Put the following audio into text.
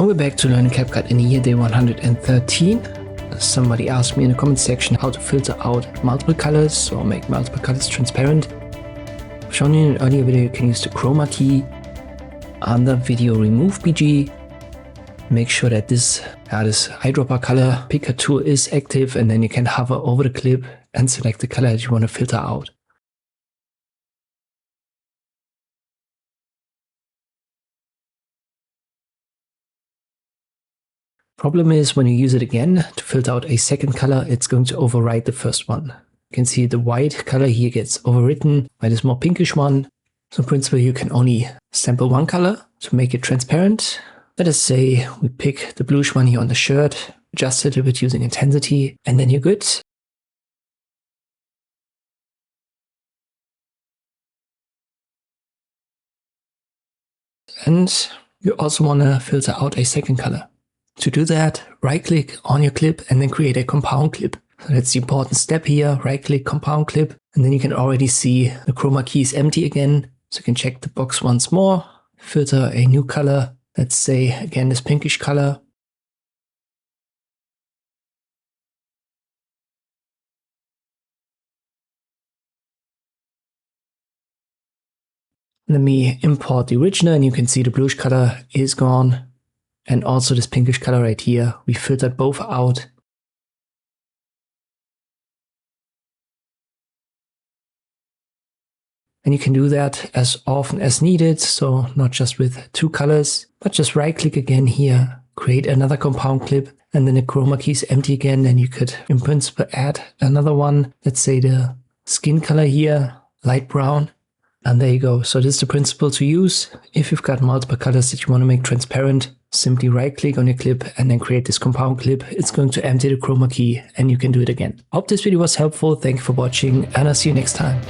And we're back to learning CapCut in year day 113. Somebody asked me in the comment section how to filter out multiple colors or make multiple colors transparent. I've shown you in an earlier video you can use the chroma key under video remove BG. Make sure that this eyedropper color picker tool is active, and then you can hover over the clip and select the color that you want to filter out. Problem is when you use it again to filter out a second color, it's going to override the first one. You can see the white color here gets overwritten by this more pinkish one. So in principle you can only sample one color to make it transparent. Let us say we pick the bluish one here on the shirt, adjust it a bit using intensity, and then you're good. And you also want to filter out a second color. To do that, right click on your clip and then create a compound clip. So that's the important step here, right click compound clip, and then you can already see the chroma key is empty again. So you can check the box once more, filter a new color. Let's say again this pinkish color. Let me import the original and you can see the bluish color is gone. And also this pinkish color right here, we filtered both out. And you can do that as often as needed, so not just with two colors, but just right click again here, create another compound clip, and then the chroma key is empty again, and you could in principle add another one. Let's say the skin color here, light brown. And there you go. So this is the principle to use. If you've got multiple colors that you want to make transparent, simply right click on your clip and then create this compound clip. It's going to empty the chroma key and you can do it again. Hope this video was helpful. Thank you for watching and I'll see you next time.